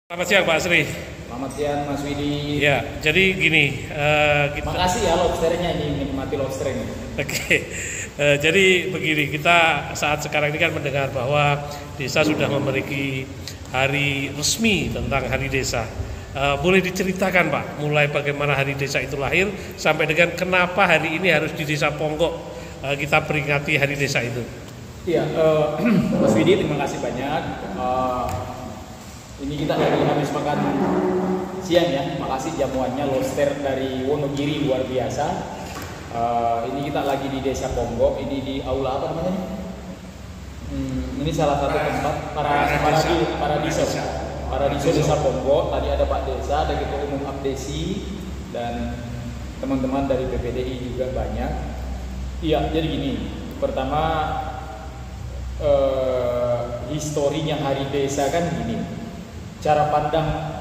Selamat siang Pak Sri. Selamat siang Mas Widi. Ya, jadi gini. Makasih ya lobsternya ini, menikmati lobster ini. Oke. Jadi begini, kita saat sekarang ini kan mendengar bahwa desa sudah memiliki hari resmi tentang Hari Desa. Boleh diceritakan Pak, mulai bagaimana Hari Desa itu lahir sampai dengan kenapa hari ini harus di Desa Ponggok kita peringati Hari Desa itu. Iya, Mas Widi terima kasih banyak. Ini kita lagi habis makan siang ya. Makasih jamuannya lobster dari Wonogiri luar biasa. Ini kita lagi di Desa Ponggok. Ini di aula apa namanya? Ini salah satu tempat Paradiso Desa Ponggok. Tadi ada Pak Desa, ada Ketua Umum Abdesi dan teman-teman dari PPDI juga banyak. Iya, jadi gini. Pertama historinya Hari Desa kan gini. Cara pandang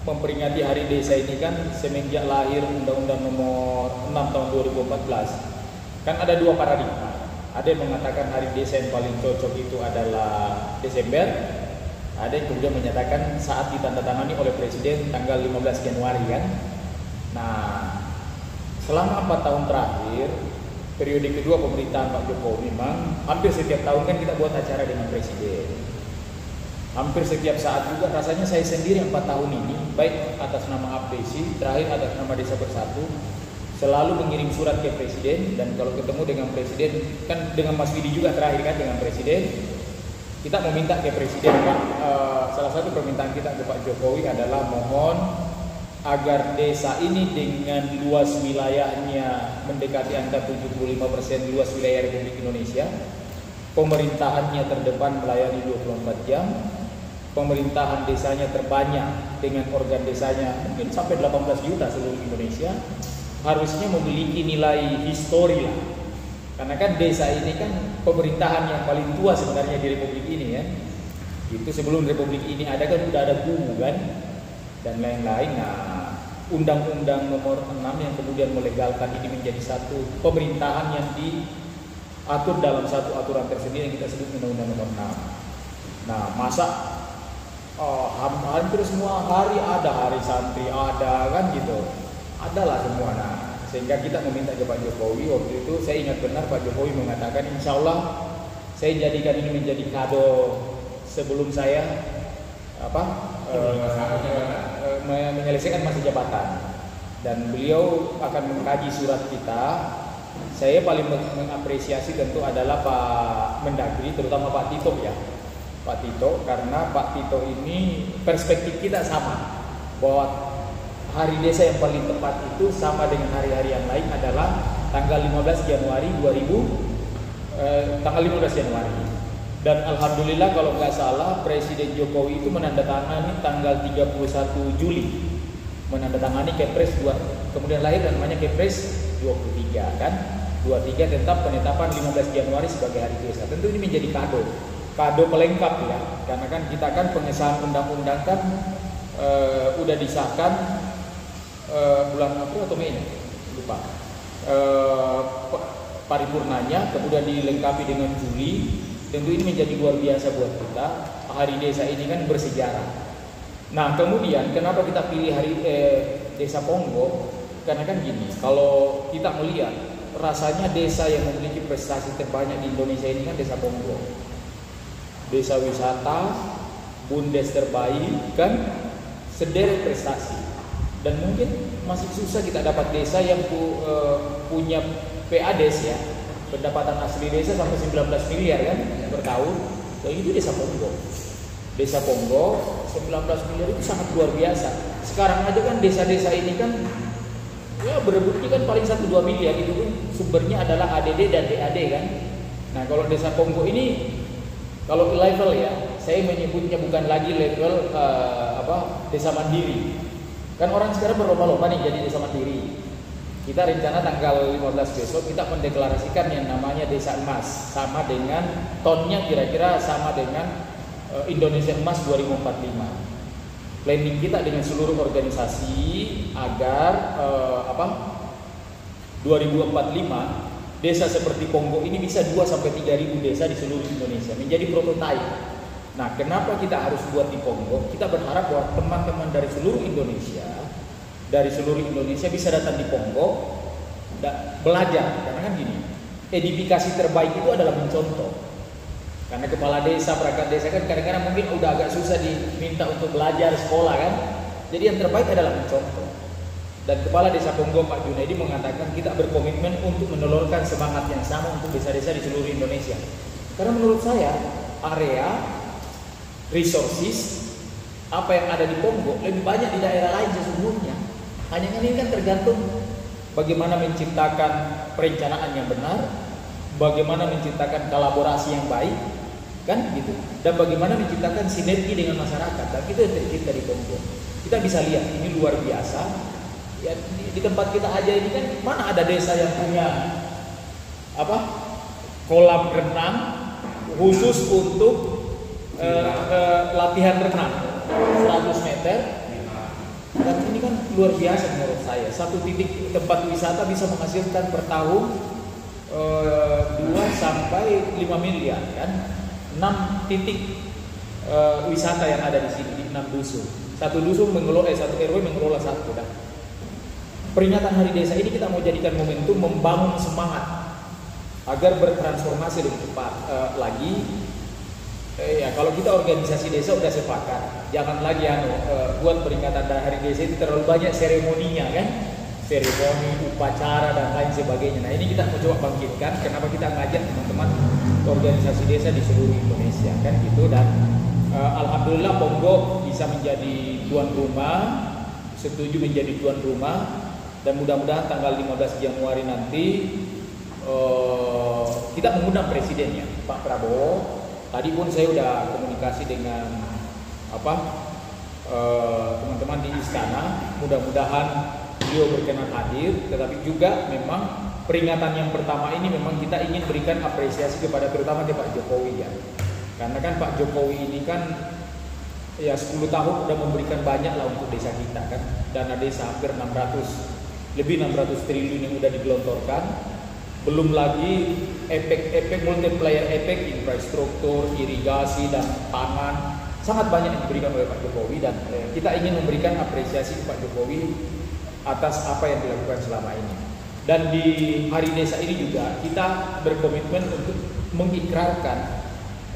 memperingati Hari Desa ini kan semenjak lahir Undang-Undang Nomor 6 Tahun 2014 kan ada dua paradigma. Ada yang mengatakan Hari Desa yang paling cocok itu adalah Desember. Ada yang kemudian menyatakan saat ditandatangani oleh Presiden tanggal 15 Januari kan. Nah, selama 4 tahun terakhir periode kedua pemerintahan Pak Jokowi memang hampir setiap tahun kan kita buat acara dengan Presiden. Hampir setiap saat juga rasanya saya sendiri 4 tahun ini, baik atas nama Abdesi, terakhir atas nama Desa Bersatu, selalu mengirim surat ke Presiden. Dan kalau ketemu dengan Presiden, kan dengan Mas Widi juga terakhir kan dengan Presiden, kita meminta ke Presiden Pak, salah satu permintaan kita ke Pak Jokowi adalah mohon agar desa ini dengan luas wilayahnya mendekati angka 75% luas wilayah Republik Indonesia, pemerintahannya terdepan melayani 24 jam, pemerintahan desanya terbanyak dengan organ desanya mungkin sampai 18 juta seluruh Indonesia, harusnya memiliki nilai histori lah. Karena kan desa ini kan pemerintahan yang paling tua sebenarnya di Republik ini ya. Itu sebelum Republik ini ada kan udah ada kubu kan dan lain-lain. Nah, Undang-Undang Nomor 6 yang kemudian melegalkan ini menjadi satu pemerintahan yang diatur dalam satu aturan tersendiri yang kita sebut Undang-Undang Nomor 6. Nah, masa hampir semua hari ada hari santri ada kan gitu, adalah semua. Nah, sehingga kita meminta ke Pak Jokowi waktu itu. Saya ingat benar Pak Jokowi mengatakan insya Allah saya jadikan ini menjadi kado sebelum saya menyelesaikan masa jabatan, dan beliau akan mengkaji surat kita. Saya paling mengapresiasi tentu adalah Pak Mendagri, terutama Pak Tito ya. Pak Tito, karena Pak Tito ini perspektif kita sama, bahwa Hari Desa yang paling tepat itu sama dengan hari-hari yang lain adalah tanggal 15 Januari 2000, tanggal 15 Januari. Dan alhamdulillah kalau nggak salah Presiden Jokowi itu menandatangani tanggal 31 Juli, menandatangani Kepres 2, kemudian lahir dan namanya Kepres 23 kan, 23 tentang penetapan 15 Januari sebagai Hari Desa. Tentu ini menjadi kado pelengkap ya, karena kan kita kan pengesahan undang-undang kan udah disahkan bulan April atau Mei lupa, paripurnanya kemudian dilengkapi dengan Juli. Tentu ini menjadi luar biasa buat kita. Hari Desa ini kan bersejarah. Nah, kemudian kenapa kita pilih Hari Desa Ponggok? Karena kan gini, kalau kita melihat rasanya desa yang memiliki prestasi terbanyak di Indonesia ini kan Desa Ponggok. Desa wisata, Bundes terbaik kan, sederet prestasi. Dan mungkin masih susah kita dapat desa yang punya PADES ya, pendapatan asli desa sampai 19 miliar kan per tahun. Dan itu Desa Ponggok. Desa Ponggok 19 miliar itu sangat luar biasa. Sekarang aja kan desa-desa ini kan ya berebutnya kan paling 1-2 miliar, itu pun sumbernya adalah ADD dan DAD kan. Nah, kalau Desa Ponggok ini kalau level ya, saya menyebutnya bukan lagi level desa mandiri. Kan orang sekarang berlomba-lomba nih jadi desa mandiri. Kita rencana tanggal 15 besok kita mendeklarasikan yang namanya Desa Emas, sama dengan tonnya kira-kira sama dengan Indonesia Emas 2045. Planning kita dengan seluruh organisasi agar 2045 desa seperti Ponggok ini bisa 2-3 ribu desa di seluruh Indonesia menjadi prototipe. Nah, kenapa kita harus buat di Ponggok? Kita berharap bahwa teman-teman dari seluruh Indonesia bisa datang di Ponggok dan belajar. Karena kan gini, edifikasi terbaik itu adalah mencontoh. Karena kepala desa, perangkat desa kan kadang-kadang mungkin udah agak susah diminta untuk belajar sekolah kan. Jadi yang terbaik adalah mencontoh. Dan Kepala Desa Ponggok Pak Junaidi mengatakan kita berkomitmen untuk menelurkan semangat yang sama untuk desa-desa di seluruh Indonesia. Karena menurut saya area, resources, apa yang ada di Ponggok lebih banyak di daerah lain sesungguhnya. Hanya ini kan tergantung bagaimana menciptakan perencanaan yang benar, bagaimana menciptakan kolaborasi yang baik, kan gitu. Dan bagaimana menciptakan sinergi dengan masyarakat. Dan itu yang tercipta di Ponggok. Kita bisa lihat ini luar biasa. Ya, di tempat kita aja ini kan mana ada desa yang punya kolam renang khusus untuk latihan renang 100 meter. Dan ini kan luar biasa menurut saya. Satu titik tempat wisata bisa menghasilkan per tahun 2 sampai 5 miliar kan. 6 titik wisata yang ada di sini di 6 dusun. Satu dusun mengelola satu RW mengelola satu dah. Peringatan Hari Desa ini kita mau jadikan momentum membangun semangat agar bertransformasi lebih cepat lagi. Ya kalau kita organisasi desa udah sepakat, jangan lagi buat peringatan Hari Desa itu terlalu banyak seremoninya kan, seremoni, upacara dan lain sebagainya. Nah ini kita mau coba bangkitkan. Kenapa kita ngajak teman-teman organisasi desa di seluruh Indonesia kan gitu. Dan alhamdulillah Ponggok bisa menjadi tuan rumah, setuju menjadi tuan rumah. Dan mudah-mudahan tanggal 15 Januari nanti kita mengundang presidennya Pak Prabowo. Tadi pun saya udah komunikasi dengan teman-teman di istana. Mudah-mudahan beliau berkenan hadir. Tetapi juga memang peringatan yang pertama ini memang kita ingin berikan apresiasi kepada terutama Pak Jokowi ya. Karena kan Pak Jokowi ini kan ya 10 tahun udah memberikan banyak lah untuk desa kita kan. Dana desa hampir 600 triliun yang udah digelontorkan, belum lagi efek multiplier efek infrastruktur, irigasi dan pangan sangat banyak yang diberikan oleh Pak Jokowi. Dan kita ingin memberikan apresiasi kepada Pak Jokowi atas apa yang dilakukan selama ini. Dan di Hari Desa ini juga kita berkomitmen untuk mengikrarkan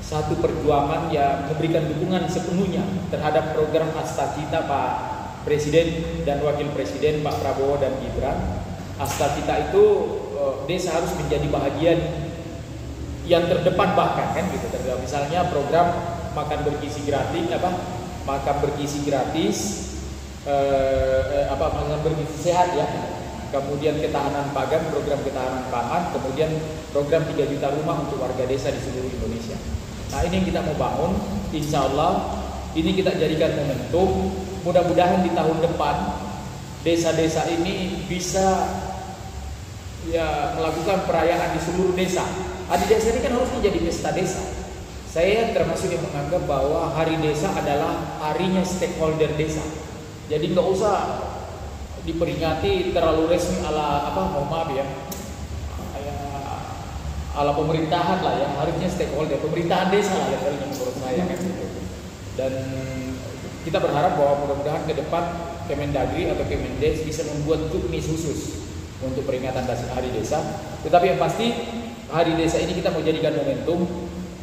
satu perjuangan yang memberikan dukungan sepenuhnya terhadap program Asta Cita Pak Presiden dan Wakil Presiden Pak Prabowo dan Gibran. Asta Cita itu desa harus menjadi bahagian yang terdepan bahkan kan gitu. Misalnya program makan bergizi gratis makan bergizi sehat ya. Kemudian ketahanan pangan, program ketahanan pangan, kemudian program 3 juta rumah untuk warga desa di seluruh Indonesia. Nah ini yang kita mau bangun, insya Allah ini kita jadikan momentum. Mudah-mudahan di tahun depan desa-desa ini bisa ya melakukan perayaan di seluruh desa. Hari Desa ini kan harus menjadi pesta desa. Saya termasuk yang menganggap bahwa Hari Desa adalah harinya stakeholder desa. Jadi nggak usah diperingati terlalu resmi ala ala pemerintahan lah ya. Harusnya stakeholder pemerintahan desa lah yang menurut saya kan gitu. Dan kita berharap bahwa mudah-mudahan ke depan Kemendagri atau Kemendes bisa membuat juknis khusus untuk peringatan Hari Desa. Tetapi yang pasti Hari Desa ini kita mau jadikan momentum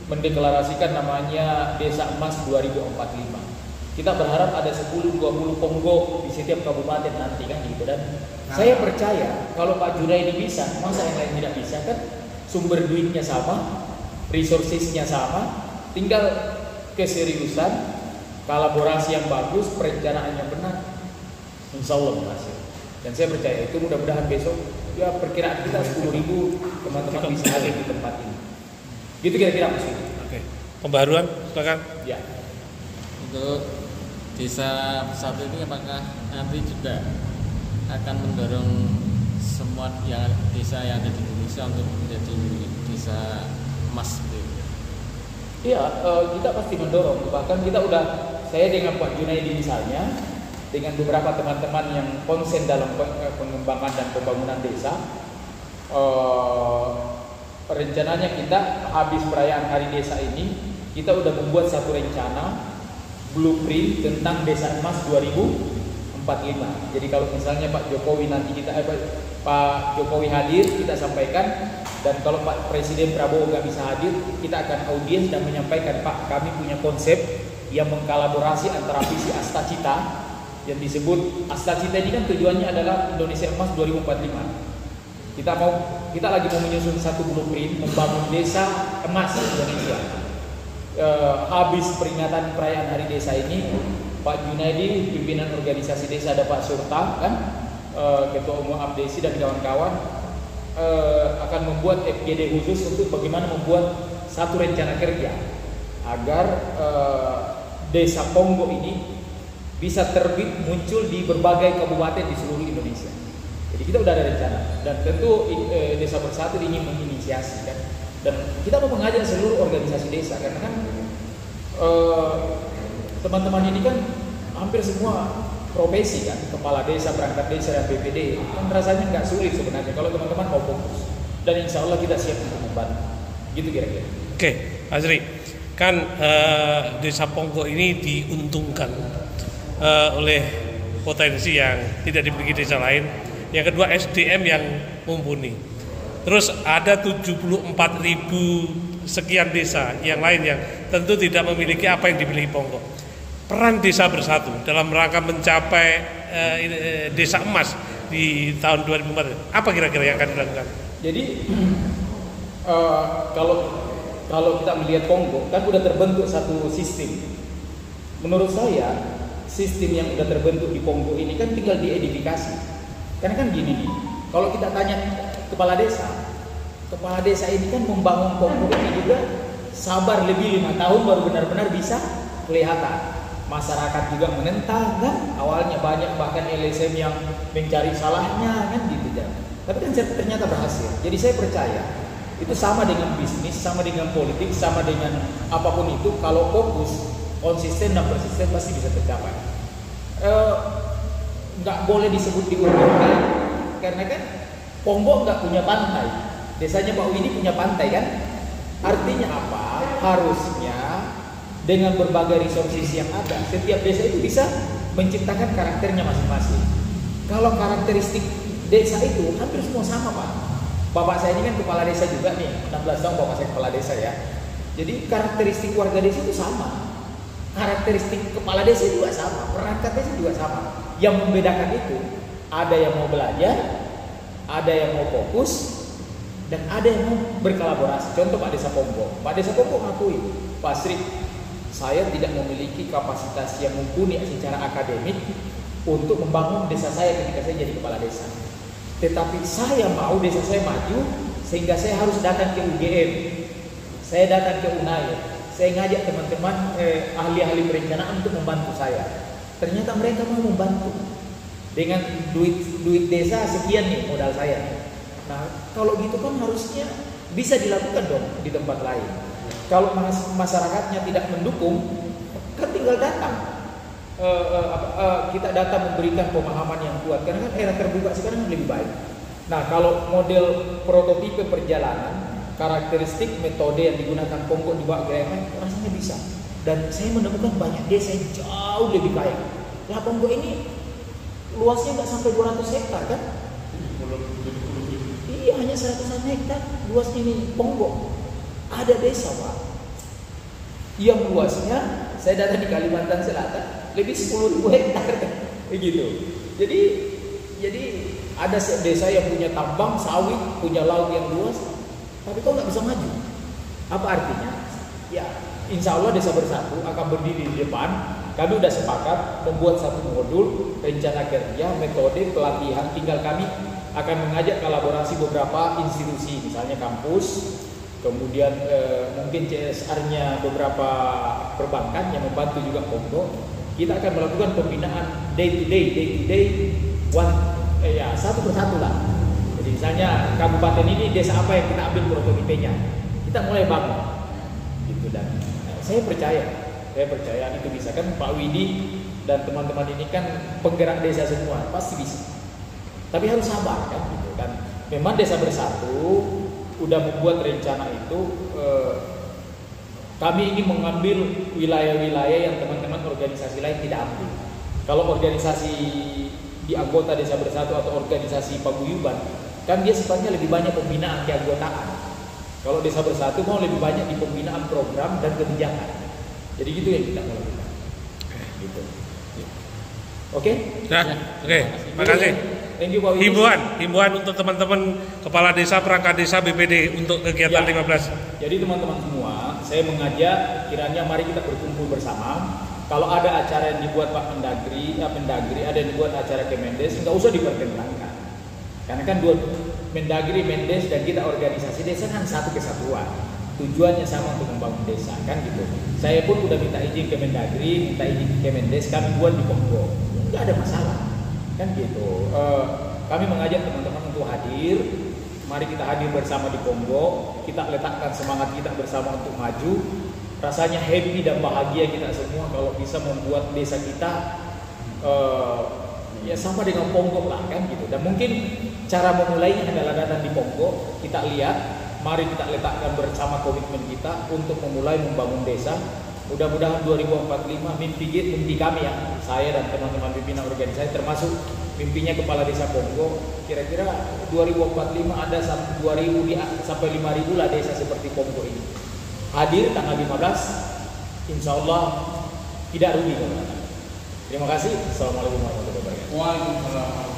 mendeklarasikan namanya Desa Emas 2045. Kita berharap ada 10-20 Ponggok di setiap kabupaten nanti kan gitu. Dan saya percaya kalau Pak Junaidi bisa, masa yang lain tidak bisa kan? Sumber duitnya sama, resourcesnya sama, tinggal keseriusan, kolaborasi yang bagus, perencanaan yang benar, insya Allah berhasil. Dan saya percaya itu mudah-mudahan besok ya perkiraan kita 10.000 teman-teman bisa hadir di tempat ini. Gitu kira-kira Mas. Oke. Pembaruan, silakan. Ya. Untuk desa satu ini apakah nanti juga akan mendorong semua desa yang ada di Indonesia untuk menjadi desa emas? Iya, kita pasti mendorong. Bahkan kita saya dengan Pak Junaidi misalnya, dengan beberapa teman-teman yang konsen dalam pengembangan dan pembangunan desa, rencananya kita habis perayaan Hari Desa ini kita udah membuat satu rencana blueprint tentang Desa Emas 2045. Jadi kalau misalnya Pak Jokowi nanti Pak Jokowi hadir, kita sampaikan, dan kalau Pak Presiden Prabowo nggak bisa hadir, kita akan audiens dan menyampaikan, Pak, kami punya konsep yang mengkolaborasi antara visi Astacita yang disebut Astacita ini kan tujuannya adalah Indonesia Emas 2045. Kita lagi mau menyusun satu blueprint membangun desa emas Indonesia. Habis peringatan perayaan Hari Desa ini, Pak Junaidi, pimpinan organisasi desa, ada Pak Surta kan, Ketua Umum Abdesi dan kawan-kawan akan membuat FGD khusus untuk bagaimana membuat satu rencana kerja agar Desa Ponggo ini bisa terbit muncul di berbagai kabupaten di seluruh Indonesia. Jadi kita udah ada rencana, dan tentu Desa Bersatu ingin menginisiasi kan. Dan kita mau mengajak seluruh organisasi desa, karena kan teman-teman ini kan hampir semua profesi kan, kepala desa, perangkat desa, dan BPD, kan rasanya nggak sulit sebenarnya kalau teman-teman mau fokus. Dan insya Allah kita siap untuk membantu. Gitu kira-kira. Oke, Azri, kan Desa Ponggo ini diuntungkan oleh potensi yang tidak dimiliki desa lain. Yang kedua, SDM yang mumpuni. Terus ada 74.000 sekian desa yang lain yang tentu tidak memiliki apa yang dimiliki Ponggo. Peran Desa Bersatu dalam rangka mencapai desa emas di tahun 2004, apa kira-kira yang akan dilakukan? Jadi kalau kita melihat Ponggo kan udah terbentuk satu sistem. Menurut saya sistem yang udah terbentuk di Ponggo ini kan tinggal diedifikasi. Karena kan gini nih, kalau kita tanya kepala desa ini kan membangun Ponggo ini juga sabar lebih 5 tahun baru benar-benar bisa kelihatan. Masyarakat juga menentang kan, awalnya banyak bahkan LSM yang mencari salahnya kan gitu ya. Tapi kan ternyata berhasil. Jadi saya percaya itu sama dengan bisnis, sama dengan politik, sama dengan apapun itu, kalau fokus, konsisten dan persisten pasti bisa tercapai. Nggak boleh disebut diurungkan, karena kan Ponggo nggak punya pantai. Desanya Pak Widi punya pantai kan? Artinya apa? Harusnya dengan berbagai resources yang ada, setiap desa itu bisa menciptakan karakternya masing-masing. Kalau karakteristik desa itu hampir semua sama, Pak. Bapak saya ini kan kepala desa juga nih, 16 tahun bapak saya kepala desa ya. Jadi karakteristik warga desa itu sama. Karakteristik kepala desa juga sama, perangkat desa juga sama. Yang membedakan itu, ada yang mau belajar, ada yang mau fokus, dan ada yang mau berkolaborasi. Contoh Pak Desa Ponggo. Pak Desa Ponggo ngakui, Pak Sri, saya tidak memiliki kapasitas yang mumpuni secara akademik untuk membangun desa saya ketika saya jadi kepala desa. Tetapi saya mau desa saya maju, sehingga saya harus datang ke UGM, saya datang ke UNAIR, saya ngajak teman-teman ahli-ahli perencanaan untuk membantu saya. Ternyata mereka mau membantu dengan duit desa sekian nih modal saya. Nah kalau gitu kan harusnya bisa dilakukan dong di tempat lain. Kalau masyarakatnya tidak mendukung, kan tinggal datang. Kita datang memberikan pemahaman yang kuat. Karena kan era terbuka sekarang lebih baik. Nah kalau model prototipe perjalanan, karakteristik metode yang digunakan Ponggo dibawa ke daerah, rasanya bisa. Dan saya menemukan banyak desa yang jauh lebih kaya. Lah Ponggo ini luasnya nggak sampai 200 hektar kan? Iya, hanya 100 hektar luasnya ini Ponggo. Ada desa Pak yang luasnya, saya datang di Kalimantan Selatan, lebih 10.000 hektar begitu. Jadi ada desa yang punya tambang, sawit, punya laut yang luas, tapi kok nggak bisa maju. Apa artinya? Ya, insya Allah Desa Bersatu akan berdiri di depan. Kami sudah sepakat membuat satu modul rencana kerja, metode pelatihan. Tinggal kami akan mengajak kolaborasi beberapa institusi, misalnya kampus, kemudian mungkin CSR-nya beberapa perbankan yang membantu juga Ponggo. Kita akan melakukan pembinaan day to day, satu persatu lah. Jadi misalnya kabupaten ini desa apa yang kita ambil prototipenya, kita mulai bangun. Gitu. Dan saya percaya itu bisa kan. Pak Widi dan teman-teman ini kan penggerak desa semua, pasti bisa. Tapi harus sabar kan gitu kan. Memang Desa Bersatu udah membuat rencana itu Kami ingin mengambil wilayah-wilayah yang teman-teman organisasi lain tidak ambil. Kalau organisasi di anggota Desa Bersatu atau organisasi paguyuban, kan dia sifatnya lebih banyak pembinaan keanggotaan. Kalau Desa Bersatu mau lebih banyak di pembinaan program dan kebijakan. Jadi gitu yang kita mau lakukan. Gitu. Oke? Nah, oke. Makasih. Thank you, Pak Winis. Himbauan untuk teman-teman kepala desa, perangkat desa, BPD untuk kegiatan Ya. 15. Jadi teman-teman semua, saya mengajak kiranya mari kita berkumpul bersama. Kalau ada acara yang dibuat Pak Mendagri, ada yang dibuat acara Kemendes, nggak usah dipertentangkan. Karena kan dua Mendagri, Mendes dan kita organisasi desa kan satu kesatuan. Tujuannya sama untuk membangun desa, kan gitu. Saya pun udah minta izin ke Mendagri, minta izin ke Kemendes, kami buat di Ponggok. Nggak ada masalah, kan gitu. Kami mengajak teman-teman untuk hadir. Mari kita hadir bersama di Ponggok. Kita letakkan semangat kita bersama untuk maju. Rasanya happy dan bahagia kita semua kalau bisa membuat desa kita ya sama dengan Ponggok lah, kan gitu. Dan mungkin cara memulainya adalah datang di Ponggok. Kita lihat, mari kita letakkan bersama komitmen kita untuk memulai membangun desa. Mudah-mudahan 2045 mimpi kami ya, saya dan teman-teman pimpinan organisasi termasuk mimpinya kepala desa Ponggok, kira-kira 2045 ada 2.000 sampai 5.000 lah desa seperti Ponggok ini. Hadir tanggal 15, insya Allah tidak rugi. Terima kasih. Assalamualaikum warahmatullahi wabarakatuh. Waalaikumsalam.